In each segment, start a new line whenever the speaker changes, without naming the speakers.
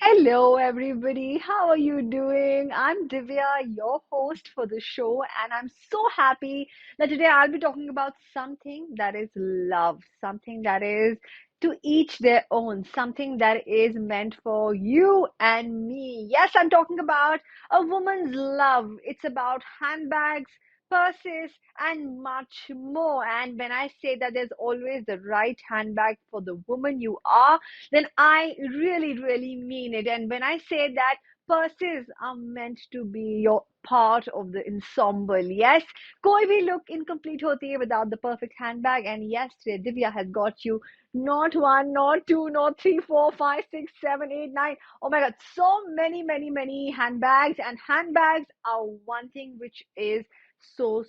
Hello, everybody. How are you doing? I'm Divya, your host for the show, and I'm so happy that today I'll be talking about something that is love, something that is to each their own, something that is meant for you and me. Yes, I'm talking about a woman's love. It's about handbags, purses, and much more. And when I say that there's always the right handbag for the woman you are, then I really, really mean it. And when I say that purses are meant to be your part of the ensemble, yes, koi bhi look incomplete hoti hai without the perfect handbag. And yes, today Divya has got you not one, not two, not three, four, five, six, seven, eight, nine. Oh my God, so many, many, many handbags. And handbags are one thing which is so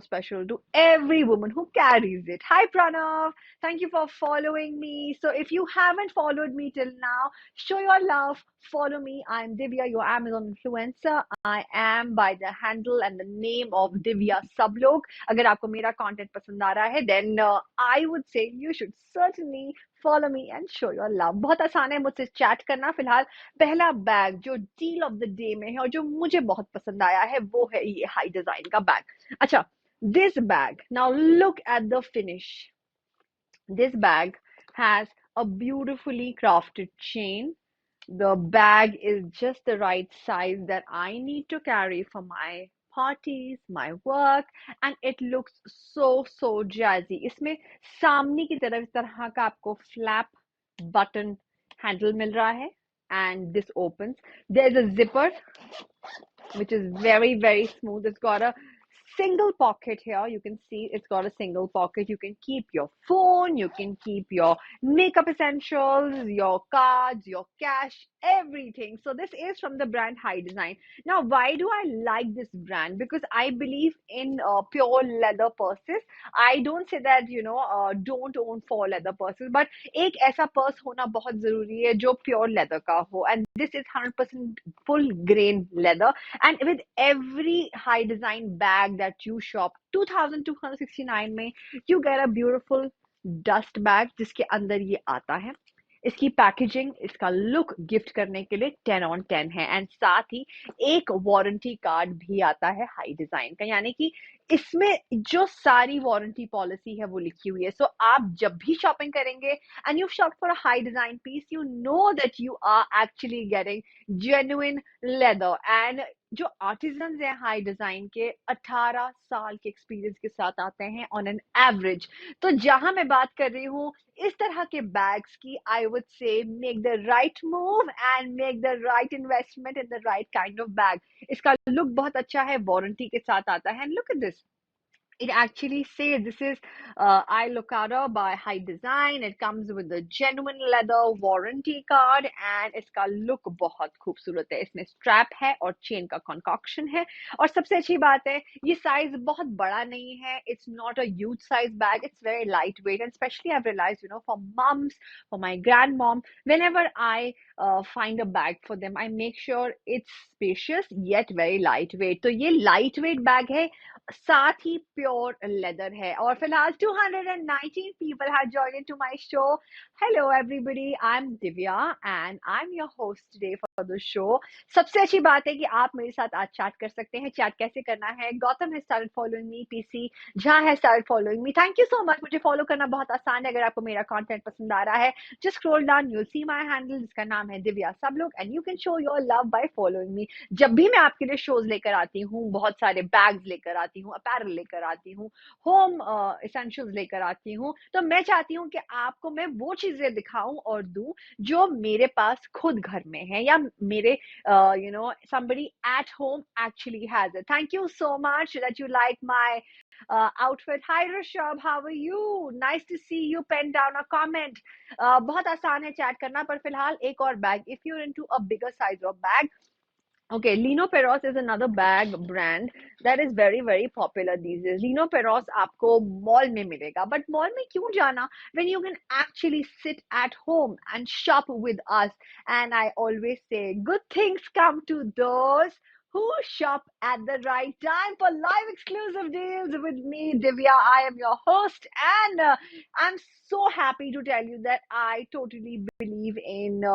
special to every woman who carries it. Hi, Pranav. Thank you for following me. So if you haven't followed me till now, show your love. Follow me. I'm Divya, your Amazon influencer. I am by the handle and the name of Divya Sablok. अगर आपको मेरा content पसंद आ रहा है, then I would say you should certainly follow me and show your love. बहुत आसान है मुझसे chat करना. फिलहाल पहला बैग जो deal of the day में है और जो मुझे बहुत पसंद आया है वो है ये high design का बैग. अच्छा, this bag. Now look at the finish. This bag has a beautifully crafted chain. The bag is just the right size that I need to carry for my parties, my work, and it looks so jazzy. इसमें सामने की तरफ इस तरह का आपको flap button handle मिल रहा है, and this opens. There's a zipper which is very smooth. It's got a single pocket here. You can see it's got a single pocket. You can keep your phone, you can keep your makeup essentials, your cards, your cash, everything. So this is from the brand High Design. Now, why do I like this brand? Because I believe in pure leather purses. I don't say that don't own for leather purses, but एक ऐसा purse होना बहुत जरूरी है जो pure leather का हो, and this is 100% full grain leather. And with every high design bag that you shop, 2269 में you get a beautiful dust bag जिसके अंदर ये आता है. इसकी पैकेजिंग, इसका लुक गिफ्ट करने के लिए 10 on 10 है, एंड साथ ही एक वारंटी कार्ड भी आता है हाई डिजाइन का, यानी कि इसमें जो सारी वारंटी पॉलिसी है वो लिखी हुई है. सो आप जब भी शॉपिंग करेंगे and you shop for a high design piece, you know that you are actually getting genuine leather. And जो आर्टिजन है हाई डिजाइन के 18 साल के एक्सपीरियंस के साथ आते हैं ऑन एन एवरेज. तो जहां मैं बात कर रही हूँ इस तरह के बैग्स की, आई वुड से make the right move and make the right investment in the right kind of bag. इसका लुक बहुत अच्छा है, वारंटी के साथ आता है, and look at this. It actually says this is iLocada by High Design. It comes with a genuine leather warranty card and इसका look बहुत खूबसूरत है. इसमें strap है और chain का concoction है. और सबसे अच्छी बात है ये size बहुत बड़ा नहीं है. It's not a huge size bag. It's very lightweight, and especially I've realized, for mums, for my grandmom, whenever I find a bag for them, I make sure it's spacious yet very lightweight. तो ये lightweight bag है, साथ ही pure leather है. और फिलहाल 219 people have joined into my show. Hello everybody, I'm Divya and I'm your host today for the show. सबसे अच्छी बात है कि आप मेरे साथ आज चैट कर सकते हैं. चैट कैसे करना है? Gautam has started following me, PC Jha has started following me. Thank you so much. मुझे फॉलो करना बहुत आसान है. अगर आपको मेरा कंटेंट पसंद आ रहा है, just scroll down, you'll see my handle जिसका नाम है दिव्या सबलोग, and you can show your love by following me. जब भी मैं आपके लिए शोज लेकर आती हूँ, बहुत सारे बैग्स लेकर आती हूँ, अपैरल लेकर आती हूँ, होम एसेंशियल्स लेकर आती हूँ, तो मैं चाहती हूँ कि आपको मैं वो चीजें दिखाऊं और दूं जो मेरे पास खुद घर में है, या मेरे somebody at home actually has it. Thank you so much that you like my outfit. Hi Rishabh, how are you? Nice to see you. Pen down a comment. बहुत आसान है चैट करना. पर फिलहाल एक और bag, if you're into a bigger size of bag. Okay, Lino Peros is another bag brand that is very popular these days. Lino Peros आपको mall में मिलेगा, but mall में क्यों जाना when you can actually sit at home and shop with us? And I always say, good things come to those who shop at the right time for live exclusive deals with me, Divya. I am your host, and I'm so happy to tell you that I totally believe in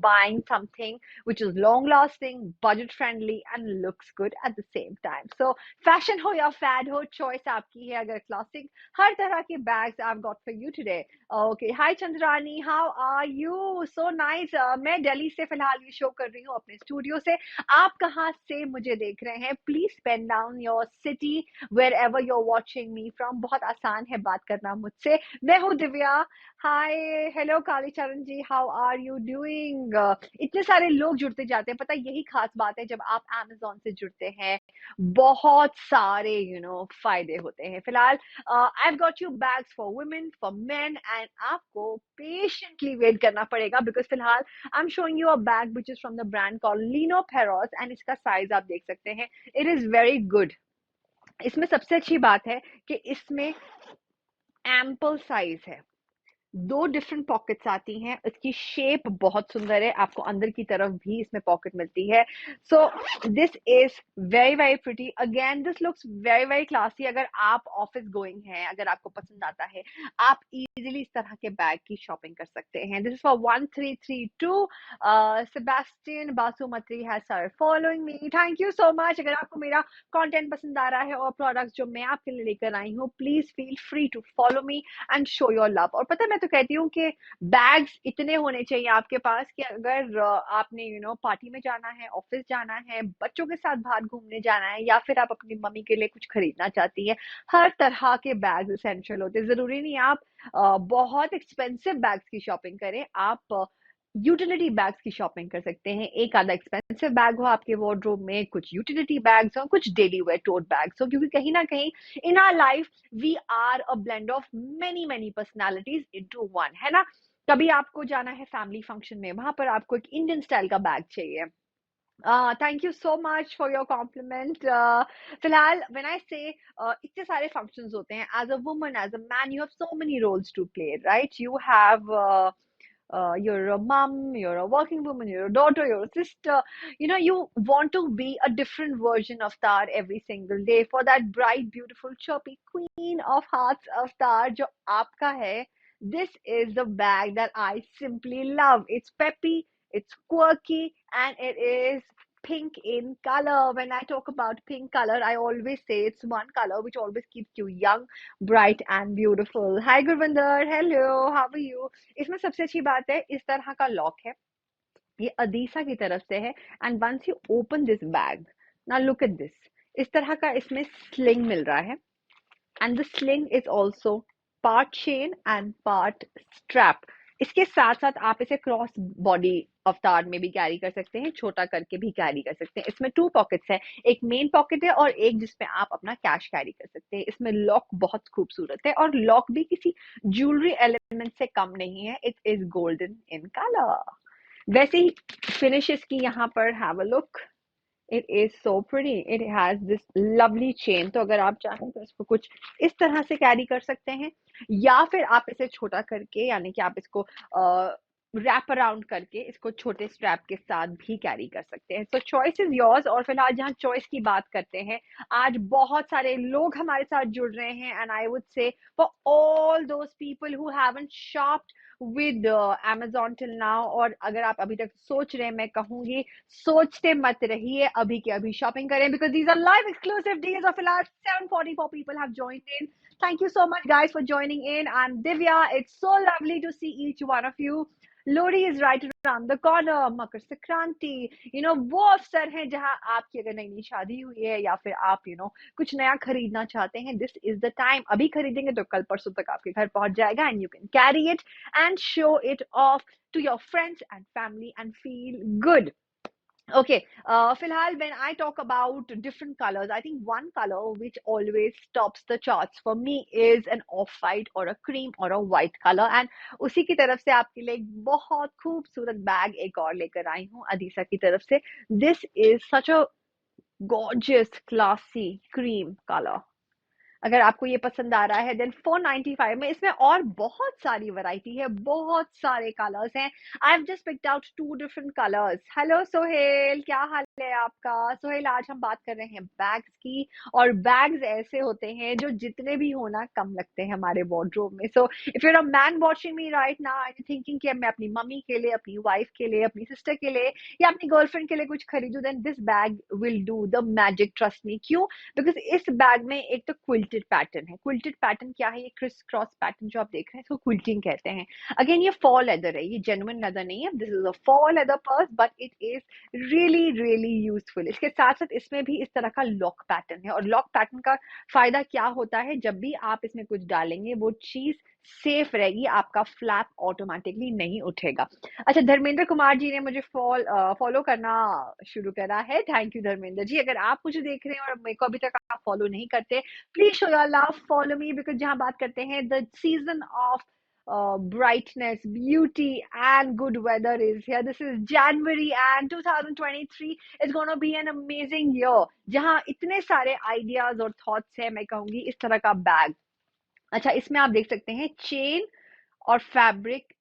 buying something which is long lasting, budget friendly, and looks good at the same time. So fashion हो या fed हो, choice आपकी है. अगर classic हर तरह के bags I've got for you today. Okay, hi Chandrani, how are you? So nice. मैं दिल्ली से फिलहाल ये शो कर रही हूँ अपने स्टूडियो से. आप कहाँ से मुझे देख रहे हैं? Please pen down your city wherever you're watching me from. बहुत आसान है बात करना मुझसे. मैं हूँ दिव्या. Hi, hello Kalicharan ji, how are you doing? इतने सारे लोग जुड़ते जाते हैं. पता है, यही खास बात है जब आप Amazon से जुड़ते हैं, बहुत सारे फायदे होते हैं. फिलहाल I've got you bags for women, for men, and आपको patiently वेट करना पड़ेगा because फिलहाल I'm showing you a bag which is from the brand called Lino Peros, and इसका साइज आप देख सकते हैं. It is very good. इसमें सबसे अच्छी बात है कि इसमें ample साइज है. 2 डिफरेंट पॉकेट्स आती हैं. इसकी शेप बहुत सुंदर है. आपको अंदर की तरफ भी इसमें पॉकेट मिलती है. So this is very very pretty. Again this looks very very classy. अगर आप ऑफिस गोइंग हैं, अगर आपको पसंद आता है, आप इजीली इस तरह के बैग की शॉपिंग कर सकते हैं. This is for 1332. Sebastian basmati has started following me. Thank you so much. अगर आपको मेरा कंटेंट पसंद आ रहा है और प्रोडक्ट्स जो मैं आपके लिए लेकर आई हूँ, please feel free to follow me and show your love. और पता है, मैं तो कहती हूँ कि बैग्स इतने होने चाहिए आपके पास कि अगर आपने पार्टी में जाना है, ऑफिस जाना है, बच्चों के साथ बाहर घूमने जाना है, या फिर आप अपनी मम्मी के लिए कुछ खरीदना चाहती है, हर तरह के बैग्स एसेंशियल होते हैं. जरूरी नहीं आप बहुत एक्सपेंसिव बैग्स की शॉपिंग करें. आप यूटिलिटी बैग्स की शॉपिंग कर सकते हैं. एक आधा एक्सपेंसिव बैग हो आपके वार्डरोब में, कुछ यूटिलिटी बैग्स हो, कुछ डेली वेयर टोट बैग्स हो, क्योंकि कहीं ना कहीं in our life we are a blend of many many personalities into one, है ना. कभी आपको जाना है फैमिली फंक्शन में, वहां पर आपको एक इंडियन स्टाइल का बैग चाहिए. Thank you so much for your compliment. फिलहाल व्हेन आई से इतने सारे फंक्शंस होते हैं, as a woman, as a man, you have so many roles to play, right. You have you're a mom, you're a working woman, you're a daughter, you're a sister. You want to be a different version of Tar every single day for that bright, beautiful, chirpy queen of hearts of Tar jo aapka hai. This is the bag that I simply love. It's peppy, it's quirky, and it is pink in color. When I talk about pink color, I always say it's one color which always keeps you young, bright, and beautiful. Hi Gurvinder, hello, how are you? इसमें सबसे अच्छी बात है, इस तरह का lock है. ये अदीसा की तरफ से है. And once you open this bag, now look at this. इस तरह का इसमें स्लिंग मिल रहा है. And the sling is also part chain and part strap. इसके साथ साथ आप इसे क्रॉस बॉडी अवतार में भी कैरी कर सकते हैं, छोटा करके भी कैरी कर सकते हैं. इसमें 2 पॉकेट्स है. एक मेन पॉकेट है और एक जिसमें आप अपना कैश कैरी कर सकते हैं. इसमें लॉक बहुत खूबसूरत है और लॉक भी किसी ज्वेलरी एलिमेंट से कम नहीं है. It is golden in colour. वैसे ही फिनिशेस की यहाँ पर have a look. It is so pretty. It has this lovely chain. तो अगर आप चाहें तो इसको कुछ इस तरह से कैरी कर सकते हैं, या फिर आप इसे छोटा करके, यानी कि आप इसको रैप अराउंड करके इसको छोटे स्ट्रैप के साथ भी कैरी कर सकते हैं. तो चॉइस इज योर्स. और फिलहाल जहाँ चॉइस की बात करते हैं, आज बहुत सारे लोग हमारे साथ जुड़ रहे हैं. एंड आई वुड से for all those people who haven't शॉप्ड with Amazon till now, और अगर आप अभी तक सोच रहे हैं, मैं कहूंगी सोचते मत रहिए, अभी के अभी शॉपिंग करें, because these are live exclusive deals. Of last 744 people have joined in. Thank you so much guys for joining in. I'm Divya. It's so lovely to see each one of you. Lodi is right around the corner. Makar Sankranti, वो अवसर है जहां आपकी अगर नई नई शादी हुई है, या फिर आप कुछ नया खरीदना चाहते हैं, दिस इज द टाइम. अभी खरीदेंगे तो कल परसों तक आपके घर पहुंच जाएगा, and you can carry it and show it off to your friends and family and feel good. Okay, Filhal, when I talk about different colors, I think one color which always tops the charts for me is an off-white or a cream or a white color. And उसी की तरफ से आपके लिए एक बहुत खूबसूरत bag एक और लेकर आई हूँ अदीसा की तरफ से. This is such a gorgeous, classy cream color. अगर आपको ये पसंद आ रहा है देन 495 में इसमें और बहुत सारी वैरायटी है, बहुत सारे कलर्स हैं। I have just picked out 2 different colours. Hello Sohail, क्या हाल है आपका? सोहेल, आज हम बात कर रहे हैं बैग्स की। और बैग्स ऐसे होते हैं जो जितने भी हो ना कम लगते हैं हमारे वार्डरोब में। So if you're a man watching me right now and thinking कि मैं अपनी मम्मी के लिए, अपनी वाइफ के लिए, अपनी सिस्टर के लिए या अपनी गर्लफ्रेंड के लिए कुछ खरीदूं, then this bag will do the magic, trust me. क्यों? बिकॉज इस बैग में एक तो क्विल्टेड पैटर्न है। क्विल्टेड पैटर्न क्या है? ये क्रिस क्रॉस पैटर्न जो आप देख रहे हैं इसको क्विल्टिंग कहते हैं। अगेन ये फॉल लेदर है, ये जेन्युइन लेदर नहीं है। This is a full leather purse but it is really really useful. इसके साथ साथ इसमें भी इस तरह का लॉक पैटर्न है। और लॉक पैटर्न का फायदा क्या होता है? जब भी आप इसमें कुछ डालेंगे वो चीज सेफ रहेगी, आपका फ्लैप ऑटोमेटिकली नहीं उठेगा। अच्छा, धर्मेंद्र कुमार जी ने मुझे फॉलो करना शुरू करा है। Thank you Dharmendra ji. अगर आप मुझे देख रहे हैं और मेरे को अभी तक आप फॉलो नहीं करते, please show your love, follow me. Because जहां बात करते हैं the season of brightness, beauty, and good weather is here. This is January and 2023 is going to be an amazing year. जहां इतने सारे आइडियाज और थॉट्स है, मैं कहूंगी इस तरह का बैग। अच्छा, इसमें आप देख सकते हैं चेन और फैब्रिक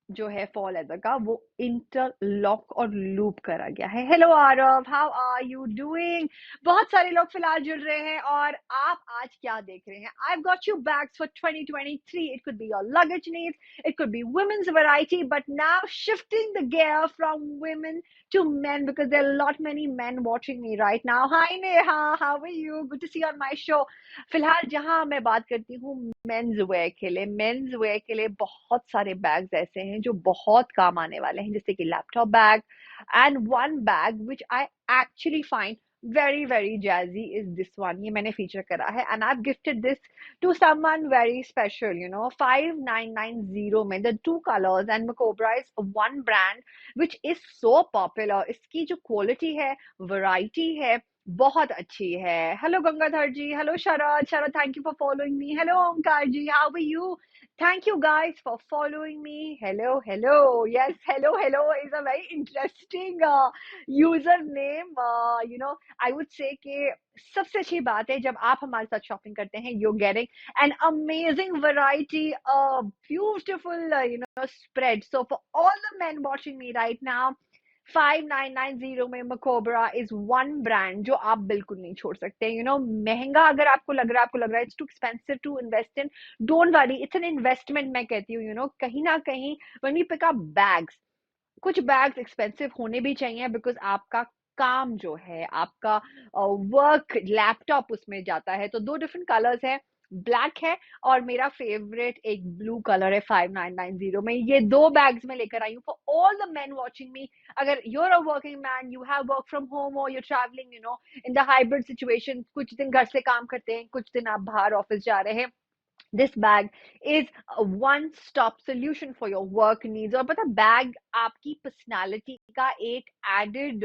जो है फॉल लेदर का वो इंटरलॉक और लूप करा गया है। Hello Aarav, how are you doing? बहुत सारे लोग फिलहाल जुड़ रहे हैं और आप आज क्या देख रहे हैं? आई got you bags for 2023। It could be your luggage needs, it could be women's variety, but now shifting the gear from women to men because there are a lot many men watching me right now. Hi Neha, how are you? Good to see you on my show. फिलहाल जहां मैं बात करती हूँ men's wear के लिए, men's wear के लिए बहुत सारे बैग्स ऐसे हैं जो बहुत काम आने वाले हैं, जैसे कि laptop bag. And one bag which I actually find very very jazzy is this one. ये मैंने फीचर करा है and I've gifted this to someone very special, you know. 5990 में the two colors and Macobra is one brand which is so popular. इसकी जो quality है, variety है, बहुत अच्छी है। Hello Gangadhar ji, hello Sharad, Sharad thank you for following me. Hello Omkar ji, how are you? Thank you guys for following me. Hello, hello. Yes, hello, hello is a very interesting username. I would say कि सबसे अच्छी बात है जब आप हमारे साथ शॉपिंग करते हैं, you're getting an amazing variety, a beautiful, spread. So for all the men watching me right now, 5990 में मकोबरा इज वन ब्रांड जो आप बिल्कुल नहीं छोड़ सकते। महंगा अगर आपको लग रहा है it's too expensive to invest in, don't worry, it's an investment. मैं कहती हूँ कहीं ना कहीं when we pick up bags, कुछ बैग्स एक्सपेंसिव होने भी चाहिए बिकॉज आपका काम जो है, आपका वर्क लैपटॉप उसमें जाता है। तो दो डिफरेंट कलर्स है, ब्लैक है और मेरा फेवरेट एक ब्लू कलर है 5990 में। ये दो बैग्स में लेकर आई हूँ for all the men watching me. अगर you're a working man, you have work from home और you're travelling in the hybrid situation, कुछ दिन घर से काम करते हैं, कुछ दिन आप बाहर ऑफिस जा रहे हैं, this bag is a one stop solution for your work needs। और पता, बैग आपकी पर्सनालिटी का एक एडेड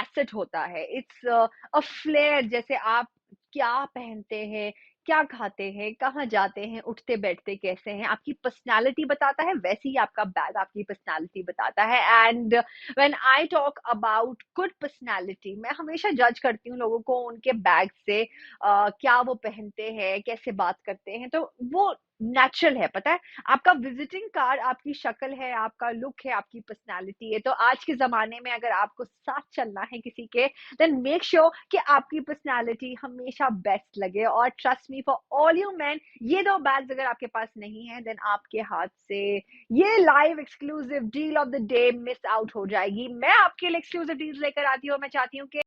एसेट होता है। इट्स अ फ्लेयर, जैसे आप क्या पहनते हैं, क्या खाते हैं, कहाँ जाते हैं, उठते बैठते कैसे हैं, आपकी पर्सनालिटी बताता है। वैसे ही आपका बैग आपकी पर्सनालिटी बताता है। And when I talk about good personality, मैं हमेशा जज करती हूँ लोगों को उनके बैग से, क्या वो पहनते हैं, कैसे बात करते हैं, तो वो नेचुरल है। पता है, आपका विजिटिंग कार्ड आपकी शक्ल है, आपका लुक है, आपकी पर्सनालिटी है। तो आज के जमाने में अगर आपको साथ चलना है किसी के, देन मेक श्योर कि आपकी पर्सनालिटी हमेशा बेस्ट लगे। और trust me, for all you man, ये दो बैग्स अगर आपके पास नहीं है देन आपके हाथ से ये live exclusive deal of the day miss out हो जाएगी। मैं आपके लिए एक्सक्लूसिव डील लेकर आती हूँ। मैं चाहती हूँ कि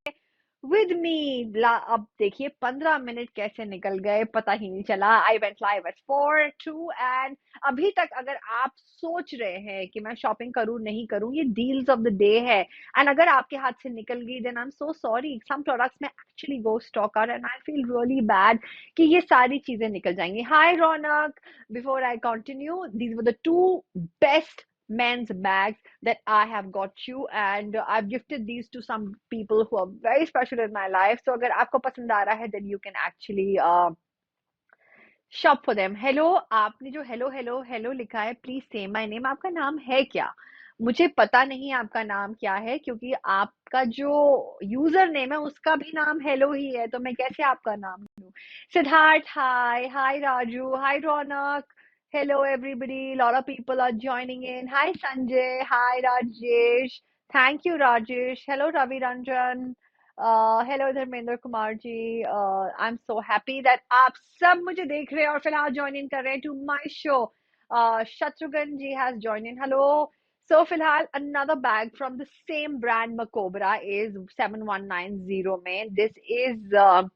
विद मी, अब देखिए 15 मिनट कैसे निकल गए पता ही नहीं चला। I went live at 4:02 and अभी तक अगर आप सोच रहे हैं कि मैं शॉपिंग करूं नहीं करूं, ये डील्स ऑफ द डे है। एंड अगर आपके हाथ से निकल गई then I am so sorry. Some products में actually go stock out and I feel really bad कि ये सारी चीजें निकल जाएंगी। Hi Raunak, before I continue, these were the two best men's bags that I have got you, and I've gifted these to some people who are very special in my life. So अगर आपको पसंद आ रहा है then you can actually shop for them। Hello, आपने जो hello hello hello लिखा है, प्लीज से माय नेम, आपका नाम है क्या? मुझे पता नहीं आपका नाम क्या है, क्योंकि आपका जो यूजर नेम है उसका भी नाम हेलो ही है, तो मैं कैसे आपका नाम लूं? Siddharth, hi hi Raju, hi Raunak, hello everybody, lot of people are joining in, hi Sanjay, hi Rajesh, thank you Rajesh, hello Ravi Ranjan, hello Dharmendra Kumar ji, I am so happy that आप सब मुझे देख रहे हैं और फिलहाल ज्वाइन इन कर रहे हैं to my show. Shatrughan ji has joined in. Hello. So, फिलहाल another bag from the same brand Macobra is 7190 में. This is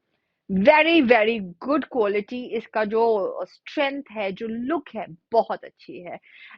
very very good quality. इसका जो स्ट्रेंथ है, जो लुक है, बहुत अच्छी है.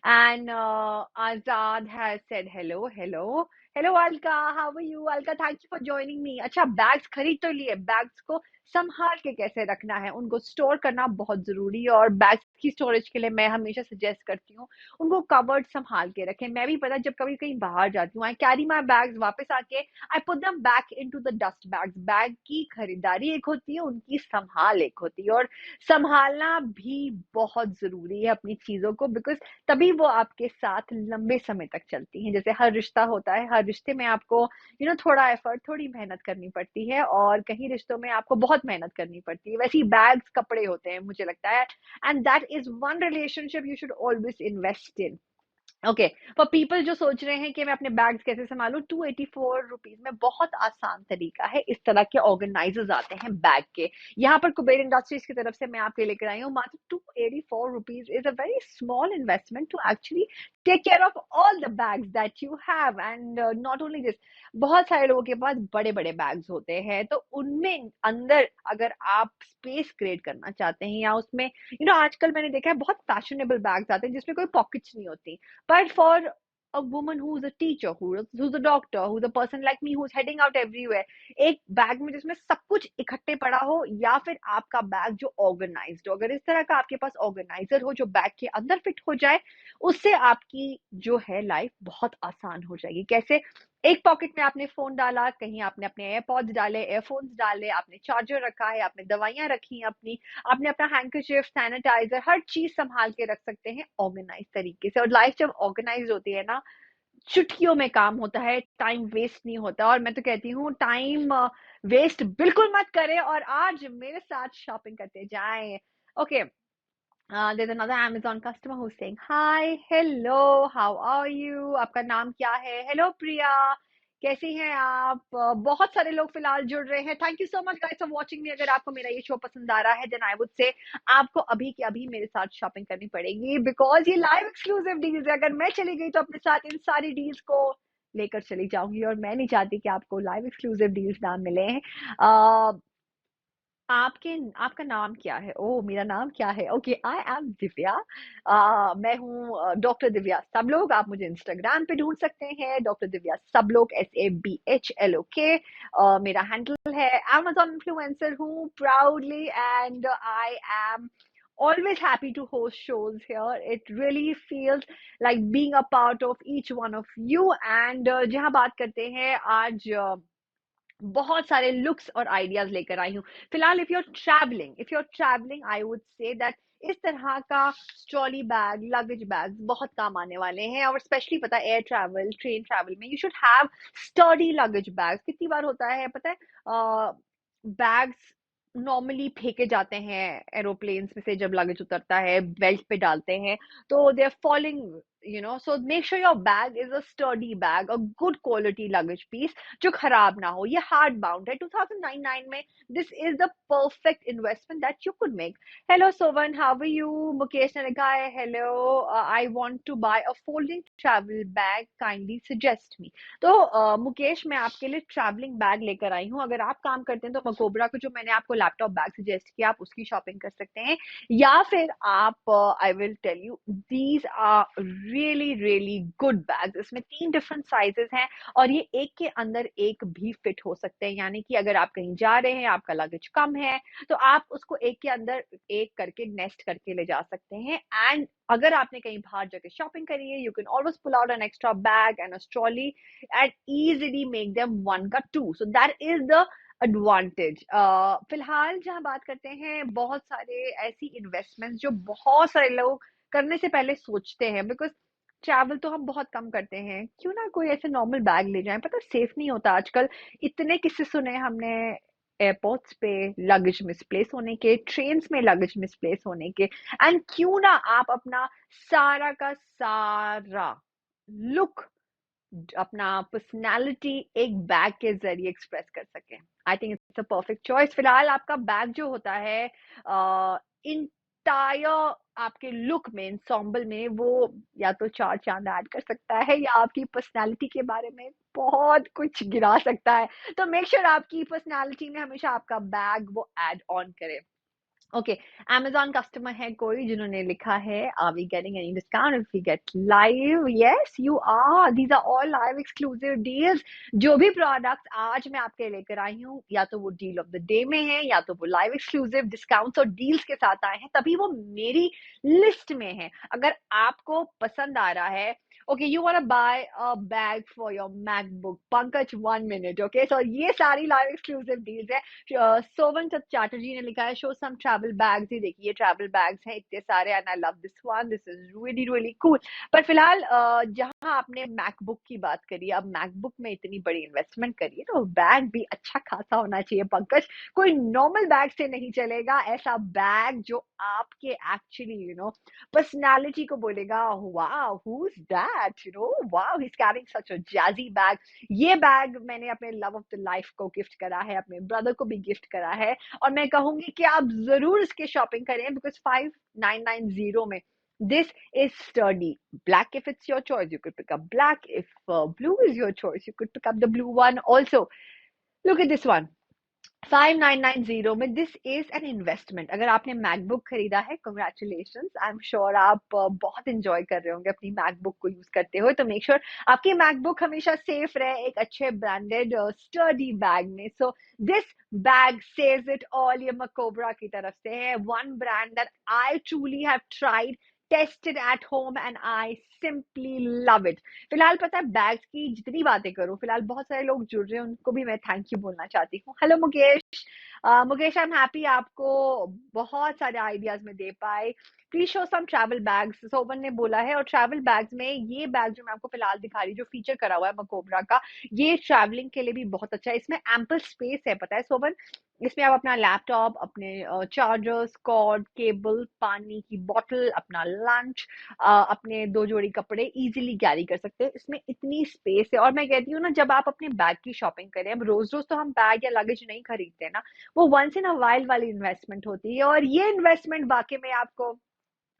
And Azad has said hello hello. Hello Alka, how are you Alka, thank you for joining me. अच्छा, बैग्स खरीद तो लिए, बैग्स को संभाल के कैसे रखना है, उनको स्टोर करना बहुत जरूरी है. और बैग्स की स्टोरेज के लिए मैं हमेशा सजेस्ट करती हूँ उनको कवर्ड संभाल के रखें. मैं भी पता, जब कभी कहीं बाहर जाती हूँ, आई कैरी माई बैग्स, वापस आके I put them back into the dust bags. Bag की खरीदारी एक होती है, उनकी संभाल एक होती है, और संभालना भी बहुत जरूरी है अपनी चीजों को, बिकॉज तभी वो आपके साथ लंबे समय तक चलती हैं. जैसे हर रिश्ता होता है, हर रिश्ते में आपको थोड़ा एफर्ट, थोड़ी मेहनत करनी पड़ती है, और कहीं रिश्तों में आपको बहुत मेहनत करनी पड़ती है. वैसे ही बैग्स कपड़े होते हैं, मुझे लगता है. And that is one relationship you should always invest in. Okay, for people जो सोच रहे हैं कि मैं अपने बैग्स कैसे संभालूं, 284 रुपीज में बहुत आसान तरीका है. इस तरह के ऑर्गेनाइजर्स आते हैं बैग के. यहाँ पर कुबेर इंडस्ट्रीज की तरफ से मैं आपके लेकर आई हूँ. मात्र 284 rupees is a very small investment to actually take care of all the bags that you have. And not only this, बहुत सारे लोगों के पास बड़े बड़े बैग्स होते हैं, तो उनमें अंदर अगर आप स्पेस क्रिएट करना चाहते हैं, या उसमें आजकल मैंने देखा है बहुत फैशनेबल बैग्स आते हैं जिसमें कोई पॉकेट्स नहीं होती. But for a woman who's a teacher, who's a doctor, who's a person like me who's heading out everywhere, एक बैग में जिसमें सब कुछ इकट्ठे पड़ा हो, या फिर आपका बैग जो ऑर्गेनाइज्ड हो, अगर इस तरह का आपके पास ऑर्गेनाइजर हो जो बैग के अंदर फिट हो जाए, उससे आपकी जो है लाइफ बहुत आसान हो जाएगी. कैसे? एक पॉकेट में आपने फोन डाला, कहीं आपने अपने एयरपॉड्स डाले, एयरफोन्स डाले, आपने चार्जर रखा है, आपने दवाइयां रखी हैं अपनी, आपने अपना हैंकरचिफ, सैनिटाइजर, हर चीज संभाल के रख सकते हैं ऑर्गेनाइज तरीके से. और लाइफ जब ऑर्गेनाइज होती है ना, चुटकियों में काम होता है, टाइम वेस्ट नहीं होता. और मैं तो कहती हूँ टाइम वेस्ट बिल्कुल मत करें, और आज मेरे साथ शॉपिंग करते जाएं. Okay, there's another Amazon customer who's saying hi, hello, how are you, आपका नाम क्या है? हेलो प्रिया, कैसी हैं आप? बहुत सारे लोग फिलहाल जुड़ रहे हैं. Thank you so much guys for watching me. अगर आपको मेरा ये शो पसंद आ रहा है, देन आई वुड से आपको अभी के अभी मेरे साथ शॉपिंग करनी पड़ेगी, बिकॉज ये लाइव एक्सक्लूसिव डील्स है. अगर मैं चली गई तो अपने साथ इन सारी डील्स को लेकर चली जाऊंगी, और मैं नहीं चाहती कि आपको लाइव एक्सक्लूसिव डील्स ना मिले. आपके आपका नाम क्या है? ओह, मेरा नाम क्या है? Okay, I am Divya. मैं हूँ डॉक्टर दिव्या सब लोग. आप मुझे इंस्टाग्राम पे ढूंढ सकते हैं, डॉक्टर दिव्या सब लोग, SABHLOK. मेरा हैंडल है. Amazon इन्फ्लुएंसर हूँ proudly, and I M always happy to host shows here. It really feels like being a part of each one of you. And जहाँ बात करते हैं आज, बहुत सारे लुक्स और आइडियाज लेकर आई हूँ. फिलहाल if you are travelling I would say that इस तरह का स्ट्रॉली बैग, लगेज बैग बहुत काम आने वाले हैं. और स्पेशली पता है, एयर ट्रैवल, ट्रेन ट्रैवल में you should have sturdy luggage bag. कितनी बार होता है पता है, बैग्स नॉर्मली फेंके जाते हैं एरोप्लेन्स में से, जब लगेज उतरता है बेल्ट पे डालते हैं, तो they are falling, so make sure your bag is a sturdy bag, a good quality luggage piece जो खराब ना हो. ये hard bound है 2099 में. This is the perfect investment that you could make. Hello Sovan, how are you? Mukesh ने लिखा है hello, I want to buy a folding travel bag, kindly suggest me. तो मुकेश, मैं आपके लिए ट्रैवलिंग बैग लेकर आई हूँ. अगर आप काम करते हैं तो मकोबरा को जो मैंने आपको लैपटॉप बैग सजेस्ट किया, आप उसकी शॉपिंग कर सकते हैं, या फिर आप, I will tell you, these are really really good bags. इसमें 3 डिफरेंट साइजेस हैं, और ये एक के अंदर एक भी फिट हो सकते हैं. यानी कि अगर आप कहीं जा रहे हैं, आपका लगेज कम है, तो आप उसको एक के अंदर एक करके नेस्ट करके ले जा सकते हैं. एंड अगर आपने कहीं बाहर जाके शॉपिंग करी है, you can always pull out an extra bag and a trolley and easily make them one का two. So that is the advantage. फिलहाल जहां बात करते हैं, बहुत सारे ऐसी इन्वेस्टमेंट्स जो बहुत सारे लोग करने से पहले सोचते हैं, बिकॉज ट्रैवल तो हम बहुत कम करते हैं, क्यों ना कोई ऐसे नॉर्मल बैग ले जाएं। पता सेफ नहीं होता आजकल। इतने किस्से सुने हमने एयरपोर्ट्स पे लगेज मिसप्लेस होने के, ट्रेन्स में लगेज मिसप्लेस होने के। एंड क्यों ना आप अपना सारा का सारा लुक, अपना पर्सनालिटी एक बैग के जरिए एक्सप्रेस कर सकें। I think it's a perfect choice. फिलहाल आपका बैग जो होता है इंटायर आपके लुक में, इंसॉम्बल में, वो या तो चार चांद ऐड कर सकता है या आपकी पर्सनालिटी के बारे में बहुत कुछ गिरा सकता है। तो मेक श्योर आपकी पर्सनालिटी में हमेशा आपका बैग वो ऐड ऑन करे। ओके, Amazon कस्टमर है कोई जिन्होंने लिखा है, are we getting any discount if we get live? Yes you are, these are all live exclusive deals. जो भी प्रोडक्ट्स आज मैं आपके लेकर आई हूँ, या तो वो डील ऑफ द डे में है, या तो वो लाइव एक्सक्लूसिव डिस्काउंट्स और डील्स के साथ आए हैं, तभी वो मेरी लिस्ट में है। अगर आपको पसंद आ रहा है, okay, you want to buy a bag for your MacBook, Pankaj, 1 minute, okay? So ये सारी live exclusive deals है। सोवन चैटर्जी ने लिखा है, शो सम ट्रैवल बैग्स। ही देखिए ट्रैवल बैग्स हैं इतने सारे, and I love this one, this is really really cool. पर फिलहाल जहां आपने मैकबुक की बात करी, अब मैकबुक में इतनी बड़ी इन्वेस्टमेंट करी है, तो बैग भी अच्छा खासा होना चाहिए पंकज। कोई नॉर्मल बैग से नहीं चलेगा, ऐसा बैग जो आपके एक्चुअली पर्सनालिटी को बोलेगा, wow who is that, wow he is carrying such a jazzy bag. ये बैग मैंने अपने लव ऑफ द लाइफ को गिफ्ट करा है, अपने ब्रदर को भी गिफ्ट करा है, और मैं कहूंगी कि आप जरूर इसके शॉपिंग करें, बिकॉज 5990 में this is sturdy. Black if it's your choice, you could pick up black. If blue is your choice, you could pick up the blue one also. Look at this one, 5990 में। This is an investment. अगर आपने MacBook खरीदा है, congratulation, I am sure आप बहुत enjoy कर रहे होंगे अपनी मैकबुक को यूज करते हुए। तो मेक श्योर आपकी मैकबुक हमेशा सेफ रहे एक अच्छे ब्रांडेड स्टर्डी बैग में। So this bag saves it all. ये मकोब्रा की तरफ से है, one brand that I truly have tried, tested at home, and I simply love it. फिलहाल पता है बैग्स की जितनी बातें करूं, फिलहाल बहुत सारे लोग जुड़ रहे हैं, उनको भी मैं थैंक यू बोलना चाहती हूँ। Hello Mukesh, Mukesh I am happy आपको बहुत सारे आइडियाज में दे पाए। Please show some travel bags, Sovan ने बोला है। और ट्रैवल बैग्स में ये बैग जो मैं आपको फिलहाल दिखा रही हूँ, जो फीचर करा हुआ है मकोब्रा का, ये ट्रैवलिंग के लिए भी बहुत अच्छा है। इसमें एम्पल स्पेस है, पता है सोवन। इसमें आप अपना लैपटॉप, अपने चार्जर्स, कॉर्ड, केबल, पानी की बोतल, अपना लंच, अपने दो जोड़ी कपड़े इजीली कैरी कर सकते हैं। इसमें इतनी स्पेस है। और मैं कहती हूँ ना, जब आप अपने बैग की शॉपिंग करें, अब रोज रोज तो हम बैग या लगेज नहीं खरीदते ना, वो वंस इन अ वाइल वाली इन्वेस्टमेंट होती है, और ये इन्वेस्टमेंट वाकई में आपको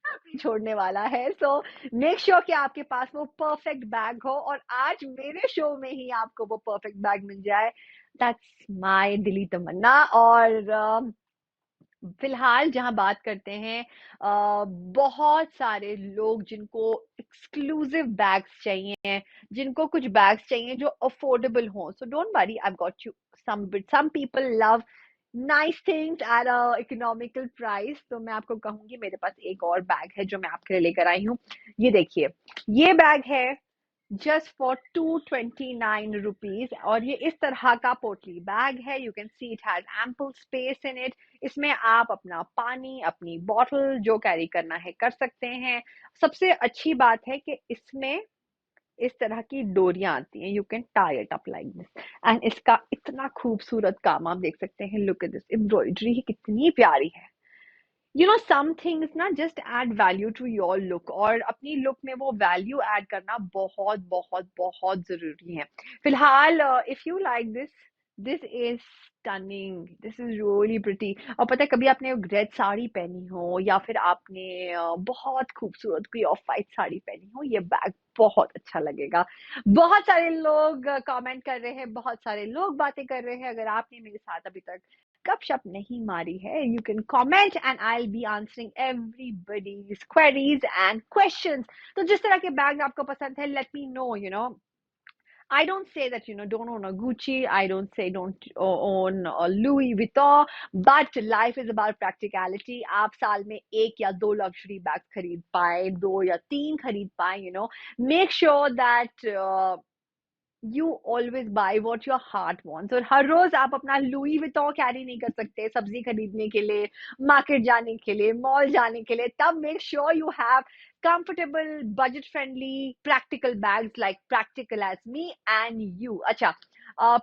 नहीं छोड़ने वाला है। सो मेक श्योर कि आपके पास वो परफेक्ट बैग हो, और आज मेरे शो में ही आपको वो परफेक्ट बैग मिल जाए। दैट्स माय दिली तमन्ना। और फिलहाल जहां बात करते हैं, बहुत सारे लोग जिनको एक्सक्लूसिव बैग्स चाहिए, जिनको कुछ बैग्स चाहिए जो अफोर्डेबल हो, so don't worry, I got you some people love nice things at a economical price। तो मैं आपको कहूंगी मेरे पास एक और बैग है जो मैं आपके लिए लेकर आई हूँ। ये देखिए, ये बैग है just for 229 rupees, और ये इस तरह का पोटली बैग है। You can see it has ample space in it. इसमें आप अपना पानी, अपनी बॉटल जो कैरी करना है कर सकते हैं। सबसे अच्छी बात है कि इसमें इस तरह की डोरियां आती हैं, you can tie it up like this, and इसका इतना खूबसूरत काम आप देख सकते हैं। लुक एट दिस एम्ब्रॉयडरी, कितनी प्यारी है। सम थिंग्स ना just add value to your look, और अपनी लुक में वो वैल्यू ऐड करना बहुत बहुत बहुत जरूरी है। फिलहाल if you like this, this is stunning, this is really pretty. और पता है, कभी आपने रेड साड़ी पहनी हो, या फिर आपने बहुत खूबसूरत कोई ऑफ वाइट साड़ी पहनी हो, ये बैग बहुत अच्छा लगेगा। बहुत सारे लोग कमेंट कर रहे हैं, बहुत सारे लोग बातें कर रहे हैं। अगर आपने मेरे साथ अभी तक गपशप नहीं मारी है, you can comment and I will be answering everybody's queries and questions. तो जिस तरह के बैग आपको पसंद है, let me know. I don't say that, don't own a Gucci. I don't say don't own a Louis Vuitton. But life is about practicality. आप साल में एक या दो लग्जरी बैग खरीद पाए, दो या तीन खरीद पाए, make sure that you always by what your heart wants, और हर रोज आप अपना लुई विटॉन कैरी नहीं कर सकते सब्जी खरीदने के लिए, मार्केट जाने के लिए, मॉल जाने के लिए। तब make sure you have comfortable, budget friendly, practical bags like practical as me and you. अच्छा,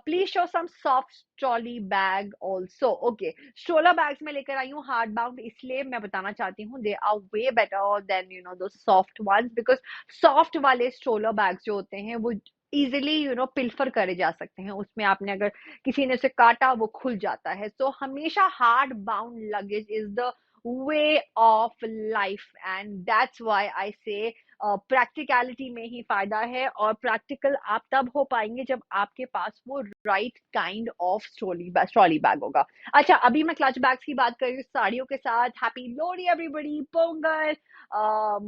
please show some soft trolley bag also. Okay, stroller bags में लेकर आई हूँ hard bound, इसलिए मैं बताना चाहती हूँ they are way better than those soft ones, because soft वाले stroller bags जो होते हैं वो इजिली पिल्फर करे जा सकते हैं, उसमें आपने अगर किसी ने उसे काटा वो खुल जाता है। सो हमेशा hard bound luggage is the way of life, and that's why I से प्रैक्टिकलिटी में ही फायदा है, और प्रैक्टिकल आप तब हो पाएंगे जब आपके पास वो right kind of trolley bag होगा। अच्छा, अभी मैं क्लच बैग्स की बात कर रही हूँ साड़ियों के साथ। Happy Lohri everybody, Pongal,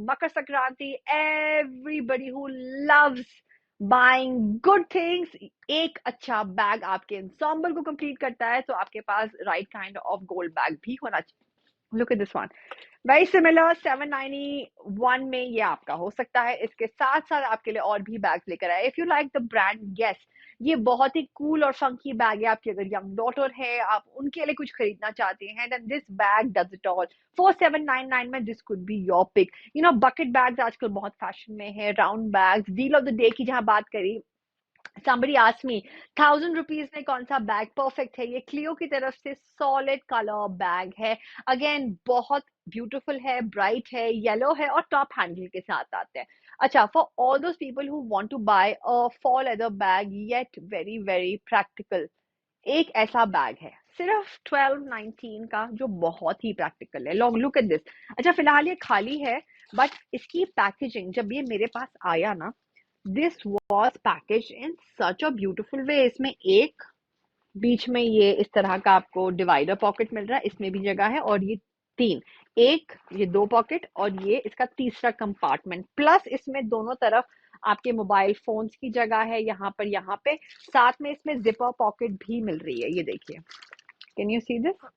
Makar Sankranti, everybody who loves buying good things. एक अच्छा बैग आपके ensemble को कंप्लीट करता है, तो आपके पास right kind of gold bag भी होना चाहिए। Look at this one, very similar, 791 में ये आपका हो सकता है। इसके साथ साथ आपके लिए और भी बैग्स लेकर आए। If you like the brand, yes, ये बहुत ही कूल और फंकी बैग है। आपकी अगर यंग डॉटर है, आप उनके लिए कुछ खरीदना चाहते हैं, then this bag does it all. 4799 में this could be your pick. Bucket bags आजकल बहुत फैशन में है, round bags. Deal of the day की जहां बात करी, somebody asked me 1000 रुपीज में कौन सा बैग परफेक्ट है। ये क्लियो की तरफ से सॉलिड कलर बैग है। अगेन बहुत ब्यूटीफुल है, ब्राइट है, येलो है, और टॉप हैंडल के साथ आता है। अच्छा, for all those people who want to buy a full leather bag yet very very practical, एक ऐसा बैग है सिर्फ 1219 का जो बहुत ही प्रैक्टिकल है। Long look at this. अच्छा, फिलहाल ये खाली है, बट इसकी पैकेजिंग जब ये मेरे पास आया ना, this was package in such a beautiful way. इसमें एक बीच में ये इस तरह का आपको डिवाइडर पॉकेट मिल रहा है, इसमें भी जगह है, और ये तीन, एक ये दो पॉकेट, और ये इसका तीसरा कंपार्टमेंट, प्लस इसमें दोनों तरफ आपके मोबाइल फोन्स की जगह है, यहाँ पे साथ में इसमें जिपर पॉकेट भी मिल रही है। ये देखिए, can you see this?